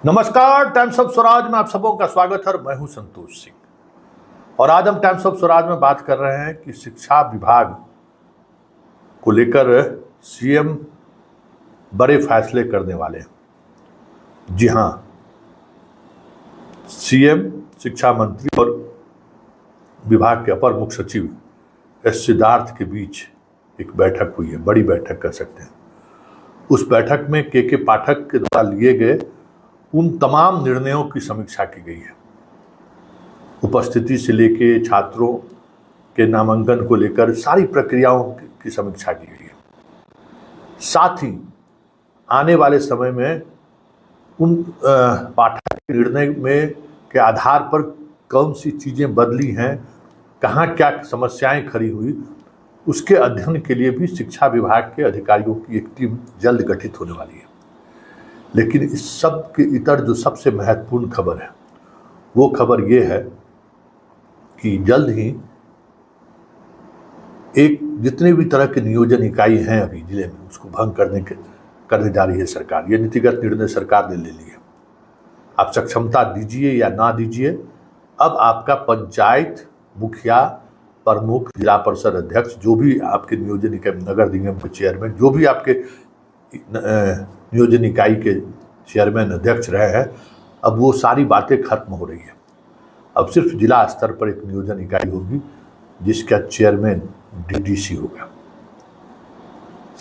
नमस्कार, times of Swaraj में आप सबों का स्वागत है और मैं हूं संतोष सिंह। और आज हम टाइम्स ऑफ स्वराज में बात कर रहे हैं कि शिक्षा विभाग को लेकर सीएम बड़े फैसले करने वाले हैं। जी हां, सीएम, शिक्षा मंत्री और विभाग के अपर मुख्य सचिव एस सिद्धार्थ के बीच एक बैठक हुई है, बड़ी बैठक कर सकते हैं। उस बैठक में के पाठक के द्वारा लिए गए उन तमाम निर्णयों की समीक्षा की गई है। उपस्थिति से लेके छात्रों के नामांकन को लेकर सारी प्रक्रियाओं की समीक्षा की गई है। साथ ही आने वाले समय में उन पाठक के निर्णय में के आधार पर कौन सी चीज़ें बदली हैं, कहाँ क्या समस्याएं खड़ी हुई, उसके अध्ययन के लिए भी शिक्षा विभाग के अधिकारियों की एक टीम जल्द गठित होने वाली है। लेकिन इस सब के इतर जो सबसे महत्वपूर्ण खबर है वो खबर ये है कि जल्द ही एक जितने भी तरह के नियोजन इकाई हैं अभी जिले में, उसको भंग करने जा रही है सरकार। ये नीतिगत निर्णय सरकार ने ले लिया। आप सक्षमता दीजिए या ना दीजिए, अब आपका पंचायत मुखिया, प्रमुख, जिला परिषद अध्यक्ष, जो भी आपके नियोजन इकाई, नगर निगम के चेयरमैन, जो भी आपके नियोजन इकाई के चेयरमैन अध्यक्ष रहे हैं, अब वो सारी बातें खत्म हो रही है। अब सिर्फ जिला स्तर पर एक नियोजन इकाई होगी जिसका चेयरमैन डीडीसी होगा।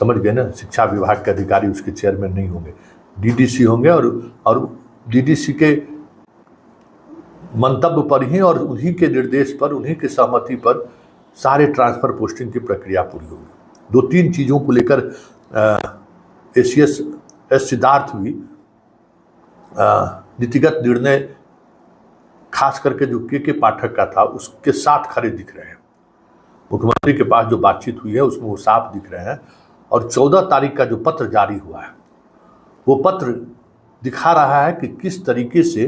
समझ गए ना? शिक्षा विभाग के अधिकारी उसके चेयरमैन नहीं होंगे, डीडीसी होंगे। और डीडीसी के मंतव्य पर ही और उन्हीं के निर्देश पर, उन्हीं की सहमति पर सारे ट्रांसफर पोस्टिंग की प्रक्रिया पूरी होगी। 2-3 चीज़ों को लेकर एस सिद्धार्थ भी नीतिगत निर्णय खास करके जो के पाठक का था उसके साथ खड़े दिख रहे हैं। मुख्यमंत्री के पास जो बातचीत हुई है उसमें वो साफ दिख रहे हैं। और 14 तारीख का जो पत्र जारी हुआ है वो पत्र दिखा रहा है कि किस तरीके से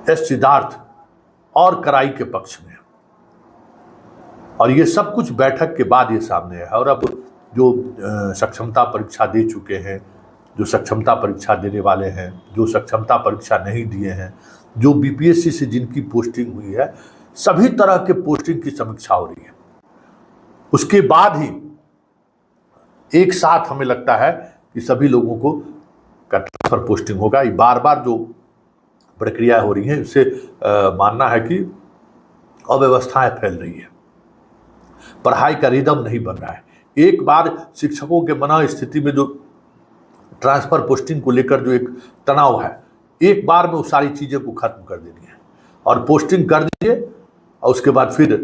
एस सिद्धार्थ और कड़ाई के पक्ष में है। और ये सब कुछ बैठक के बाद ये सामने है। और अब जो सक्षमता परीक्षा दे चुके हैं, जो सक्षमता परीक्षा देने वाले हैं, जो सक्षमता परीक्षा नहीं दिए हैं, जो बीपीएससी से जिनकी पोस्टिंग हुई है, सभी तरह के पोस्टिंग की समीक्षा हो रही है। उसके बाद ही एक साथ हमें लगता है कि सभी लोगों को ट्रांसफर पोस्टिंग होगा। ये बार बार जो प्रक्रिया हो रही है इससे मानना है कि अव्यवस्थाएं फैल रही है, पढ़ाई का रिदम नहीं बन रहा है। एक बार शिक्षकों के मना स्थिति में जो ट्रांसफर पोस्टिंग को लेकर जो एक तनाव है, एक बार में वो सारी चीज़ें को खत्म कर देनी है और पोस्टिंग कर दीजिए। और उसके बाद फिर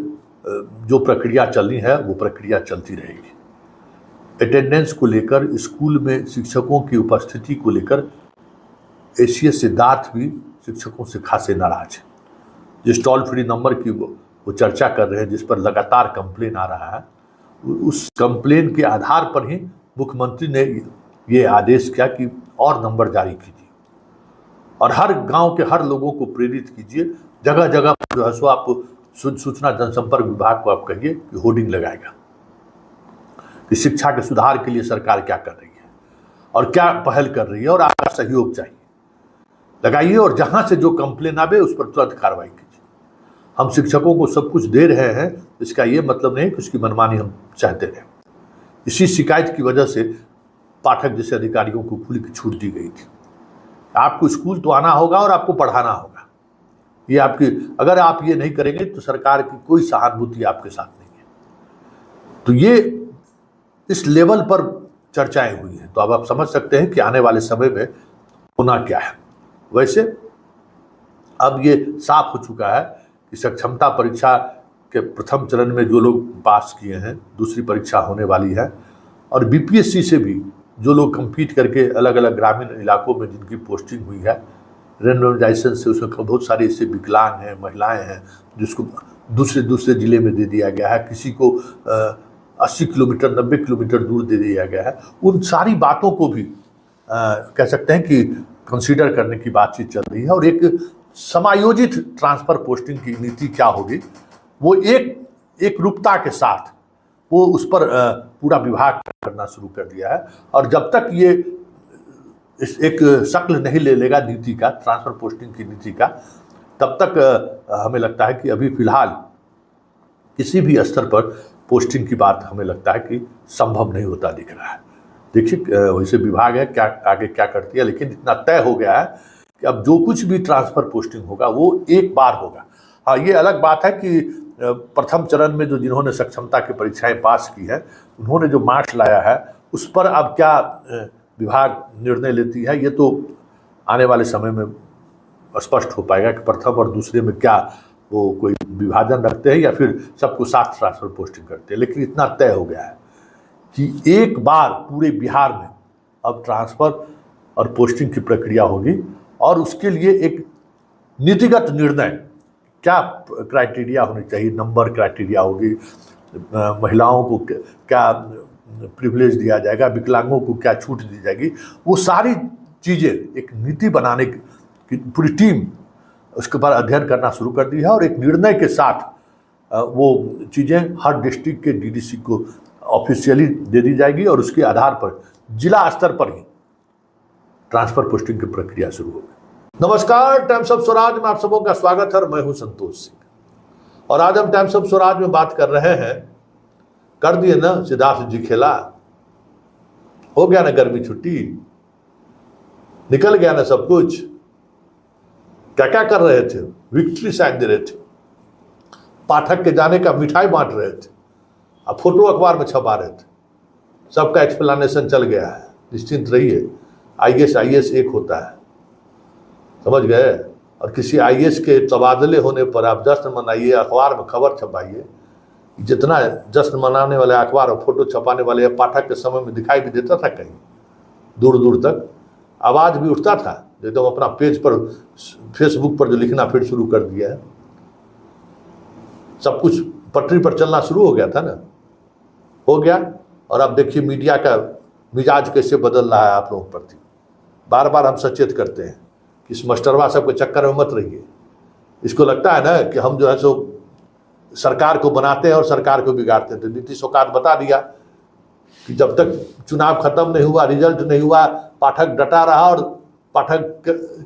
जो प्रक्रिया चलनी है वो प्रक्रिया चलती रहेगी। अटेंडेंस को लेकर, स्कूल में शिक्षकों की उपस्थिति को लेकर एसीएस सिद्धार्थ भी शिक्षकों से खासे नाराज है। जिस टोल फ्री नंबर की वो चर्चा कर रहे हैं, जिस पर लगातार कंप्लेन आ रहा है, उस कंप्लेन के आधार पर ही मुख्यमंत्री ने ये आदेश किया कि और नंबर जारी कीजिए और हर गांव के हर लोगों को प्रेरित कीजिए। जगह जगह पर जो है सो आप सूचना जनसंपर्क विभाग को आप कहिए कि होर्डिंग लगाएगा कि शिक्षा के सुधार के लिए सरकार क्या कर रही है और क्या पहल कर रही है और आपका सहयोग चाहिए, लगाइए। और जहां से जो कंप्लेन आवे उस पर तुरंत कार्रवाई कीजिए। हम शिक्षकों को सब कुछ दे रहे हैं, इसका ये मतलब नहीं कि उसकी मनमानी हम चाहते रहे। इसी शिकायत की वजह से पाठक जैसे अधिकारियों को खुली छूट दी गई थी। आपको स्कूल तो आना होगा और आपको पढ़ाना होगा। ये आपकी, अगर आप ये नहीं करेंगे तो सरकार की कोई सहानुभूति आपके साथ नहीं है। तो ये इस लेवल पर चर्चाएं हुई हैं। तो अब आप समझ सकते हैं कि आने वाले समय में होना क्या है। वैसे अब ये साफ हो चुका है कि सक्षमता परीक्षा के प्रथम चरण में जो लोग पास किए हैं, दूसरी परीक्षा होने वाली है। और बीपीएससी से भी जो लोग कम्पीट करके अलग अलग ग्रामीण इलाकों में जिनकी पोस्टिंग हुई है रैंडमाइजेशन से, उसमें बहुत सारे ऐसे विकलांग हैं, महिलाएं हैं जिसको दूसरे ज़िले में दे दिया गया है, किसी को 80 किलोमीटर 90 किलोमीटर दूर दे दिया गया है। उन सारी बातों को भी कह सकते हैं कि कंसीडर करने की बातचीत चल रही है। और एक समायोजित ट्रांसफर पोस्टिंग की नीति क्या होगी, वो एक रूपता के साथ वो उस पर पूरा विभाग करना शुरू कर दिया है। और जब तक ये एक शक्ल नहीं ले लेगा नीति का, ट्रांसफर पोस्टिंग की नीति का, तब तक हमें लगता है कि अभी फिलहाल किसी भी स्तर पर पोस्टिंग की बात हमें लगता है कि संभव नहीं होता दिख रहा है। देखिए वैसे विभाग है क्या आगे क्या करती है, लेकिन इतना तय हो गया है कि अब जो कुछ भी ट्रांसफर पोस्टिंग होगा वो एक बार होगा। हाँ, ये अलग बात है कि प्रथम चरण में जो जिन्होंने सक्षमता की परीक्षाएं पास की है उन्होंने जो मार्क्स लाया है उस पर अब क्या विभाग निर्णय लेती है, ये तो आने वाले समय में स्पष्ट हो पाएगा कि प्रथम और दूसरे में क्या वो कोई विभाजन रखते हैं या फिर सबको साथ ट्रांसफर पोस्टिंग करते हैं। लेकिन इतना तय हो गया है कि एक बार पूरे बिहार में अब ट्रांसफर और पोस्टिंग की प्रक्रिया होगी और उसके लिए एक नीतिगत निर्णय, क्या क्राइटेरिया होने चाहिए, नंबर क्राइटेरिया होगी, महिलाओं को क्या प्रिविलेज दिया जाएगा, विकलांगों को क्या छूट दी जाएगी, वो सारी चीज़ें एक नीति बनाने की पूरी टीम उसके बाद अध्ययन करना शुरू कर दी है और एक निर्णय के साथ वो चीज़ें हर डिस्ट्रिक्ट के डीडीसी को ऑफिशियली दे दी जाएगी और उसके आधार पर जिला स्तर पर ही ट्रांसफर पोस्टिंग की प्रक्रिया शुरू होगी। नमस्कार, टाइम्स ऑफ स्वराज में आप सबों का स्वागत है और मैं हूं संतोष सिंह। और आज हम टाइम्स ऑफ स्वराज में बात कर रहे हैं, कर दिए ना सिद्धार्थ जी खेला, हो गया ना गर्मी छुट्टी, निकल गया ना सब कुछ, क्या क्या कर रहे थे, विक्ट्री साइन दे रहे थे, पाठक के जाने का मिठाई बांट रहे थे, अब फोटो अखबार में छपा रहे थे, सबका एक्सप्लेनेशन चल गया है, निश्चिंत रहिए। आईएएस एक होता है, समझ गए। और किसी आईएएस के तबादले होने पर आप जश्न मनाइए, अखबार में खबर छपाइए, जितना जश्न मनाने वाले अखबार और फोटो छपाने वाले पाठक के समय में दिखाई भी देता था, कहीं दूर दूर तक आवाज़ भी उठता था, एकदम अपना पेज पर फेसबुक पर जो लिखना फिर शुरू कर दिया है, सब कुछ पटरी पर चलना शुरू हो गया था ना, हो गया। और अब देखिए मीडिया का मिजाज कैसे बदल रहा है आप लोगों के प्रति। बार बार हम सचेत करते हैं कि इस मास्टरवा सब के चक्कर में मत रहिए। इसको लगता है ना कि हम जो है सो सरकार को बनाते हैं और सरकार को बिगाड़ते हैं। तो नीतीश औकात बता दिया कि जब तक चुनाव खत्म नहीं हुआ, रिजल्ट नहीं हुआ, पाठक डटा रहा और पाठक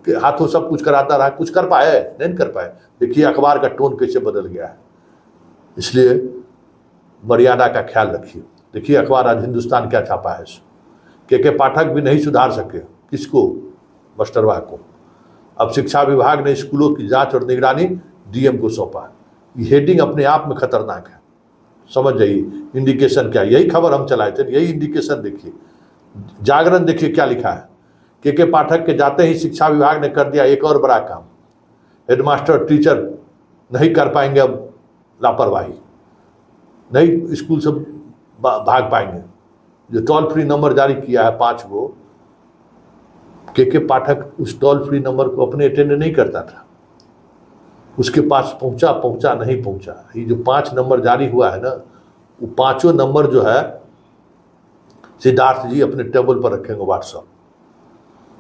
के हाथों सब कुछ कराता रहा, कुछ कर पाए नहीं कर पाए। देखिए अखबार का टोन कैसे बदल गया है, इसलिए मर्यादा का ख्याल रखिए। देखिए अखबार आज हिंदुस्तान क्या छापा है, के पाठक भी नहीं सुधार सके, किसको, मास्टरवा को। अब शिक्षा विभाग ने स्कूलों की जांच और निगरानी डीएम को सौंपा। ये हेडिंग अपने आप में खतरनाक है, समझ जाइए। इंडिकेशन क्या, यही खबर हम चलाए थे, यही इंडिकेशन देखिए। जागरण देखिए क्या लिखा है, के पाठक के जाते ही शिक्षा विभाग ने कर दिया एक और बड़ा काम, हेडमास्टर टीचर नहीं कर पाएंगे अब लापरवाही, नहीं स्कूल से भाग पाएंगे। जो टोल फ्री नंबर जारी किया है 5 गो, के पाठक उस टोल फ्री नंबर को अपने अटेंड नहीं करता था, उसके पास पहुंचा नहीं पहुंचा। ये जो 5 नंबर जारी हुआ है ना, वो 5 नंबर जो है सिद्धार्थ जी अपने टेबल पर रखेंगे व्हाट्सएप,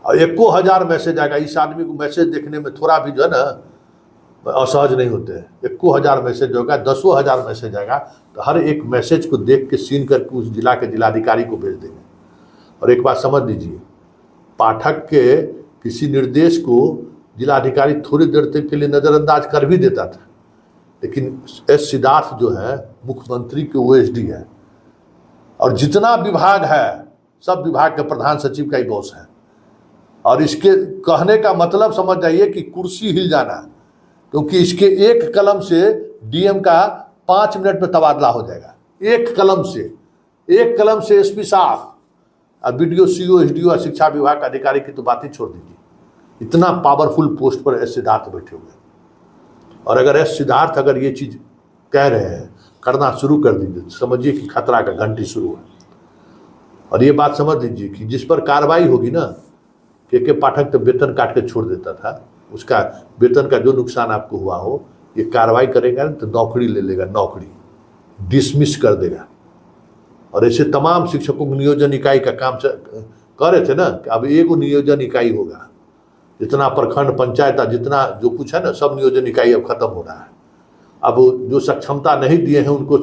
और 1000 मैसेज आएगा। इस आदमी को मैसेज देखने में थोड़ा भी जो है ना असहज नहीं होते हैं। 1000 मैसेज होगा, 10,000 मैसेज आएगा, तो हर एक मैसेज को देख के सीन करके उस जिला के जिलाधिकारी को भेज देंगे। और एक बात समझ लीजिए, पाठक के किसी निर्देश को जिलाधिकारी थोड़ी देर तक के लिए नज़रअंदाज कर भी देता था, लेकिन एस सिद्धार्थ जो है मुख्यमंत्री के ओएसडी है, और जितना विभाग है सब विभाग के प्रधान सचिव का ही बॉस है। और इसके कहने का मतलब समझ जाइए कि कुर्सी हिल जाना, क्योंकि इसके एक कलम से डीएम का 5 मिनट में तबादला हो जाएगा। एक कलम से एसपी साहब, और बीडीओ, सीओ, एसडीओ और शिक्षा विभाग का अधिकारी की तो बात ही छोड़ दीजिए। इतना पावरफुल पोस्ट पर एस सिद्धार्थ बैठे हुए। और अगर एस सिद्धार्थ अगर ये चीज़ कह रहे हैं, करना शुरू कर दीजिए, समझिए कि खतरा का घंटी शुरू है। और ये बात समझ लीजिए कि जिस पर कार्रवाई होगी ना, के पाठक तो वेतन काट के छोड़ देता था, उसका वेतन का जो नुकसान आपको हुआ हो, ये कार्रवाई करेगा ना तो नौकरी ले लेगा, नौकरी डिसमिस कर देगा। और ऐसे तमाम शिक्षकों को नियोजन इकाई का काम कर रहे थे ना, कि अब एक नियोजन इकाई होगा, जितना प्रखंड पंचायत जितना जो कुछ है ना, सब नियोजन इकाई अब खत्म हो रहा है। अब जो सक्षमता नहीं दिए हैं उनको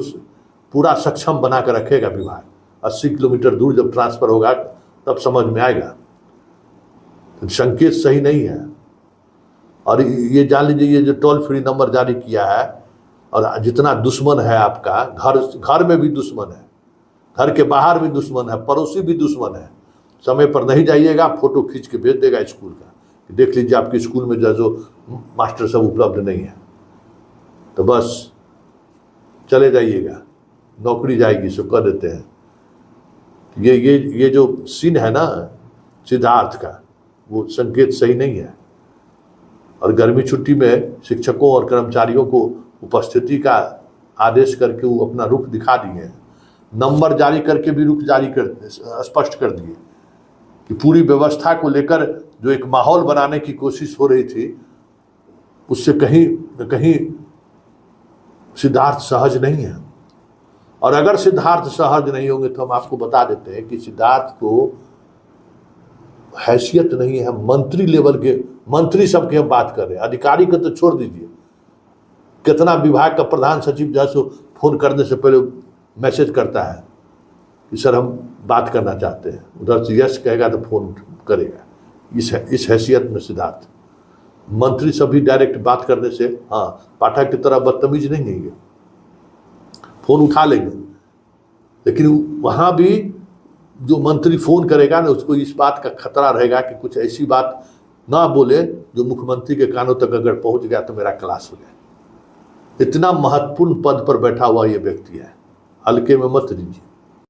पूरा सक्षम बना कर रखेगा विभाग। 80 किलोमीटर दूर जब ट्रांसफर होगा तब समझ में आएगा। तो संकेत सही नहीं है। और ये जान लीजिए, ये जो टोल फ्री नंबर जारी किया है, और जितना दुश्मन है आपका, घर में भी दुश्मन है, घर के बाहर भी दुश्मन है, पड़ोसी भी दुश्मन है। समय पर नहीं जाइएगा, फोटो खींच के भेज देगा स्कूल का, देख लीजिए आपके स्कूल में जो मास्टर सब उपलब्ध नहीं है, तो बस चले जाइएगा, नौकरी जाएगी, सो कर देते हैं। ये जो सीन है ना सिद्धार्थ का, वो संकेत सही नहीं है। और गर्मी छुट्टी में शिक्षकों और कर्मचारियों को उपस्थिति का आदेश करके वो अपना रुख दिखा दिए हैं। नंबर जारी करके भी रुख जारी कर स्पष्ट कर दिए कि पूरी व्यवस्था को लेकर जो एक माहौल बनाने की कोशिश हो रही थी, उससे कहीं न कहीं सिद्धार्थ सहज नहीं है। और अगर सिद्धार्थ सहज नहीं होंगे तो हम आपको बता देते हैं कि सिद्धार्थ को हैसियत नहीं है मंत्री लेवल के। मंत्री सबके हम बात कर रहे हैं, अधिकारी को तो छोड़ दीजिए। कितना विभाग का प्रधान सचिव जैसे फोन करने से पहले मैसेज करता है कि सर हम बात करना चाहते हैं, उधर से यस कहेगा तो फोन करेगा। इस हैसियत में सिद्धार्थ, मंत्री सभी डायरेक्ट बात करने से, हाँ, पाठक की तरह बदतमीज नहीं है, फोन उठा लेंगे। लेकिन वहाँ भी जो मंत्री फोन करेगा ना, उसको इस बात का खतरा रहेगा कि कुछ ऐसी बात ना बोले जो मुख्यमंत्री के कानों तक अगर पहुंच गया तो मेरा क्लास हो जाए। इतना महत्वपूर्ण पद पर बैठा हुआ ये व्यक्ति है, हल्के में मत लीजिए।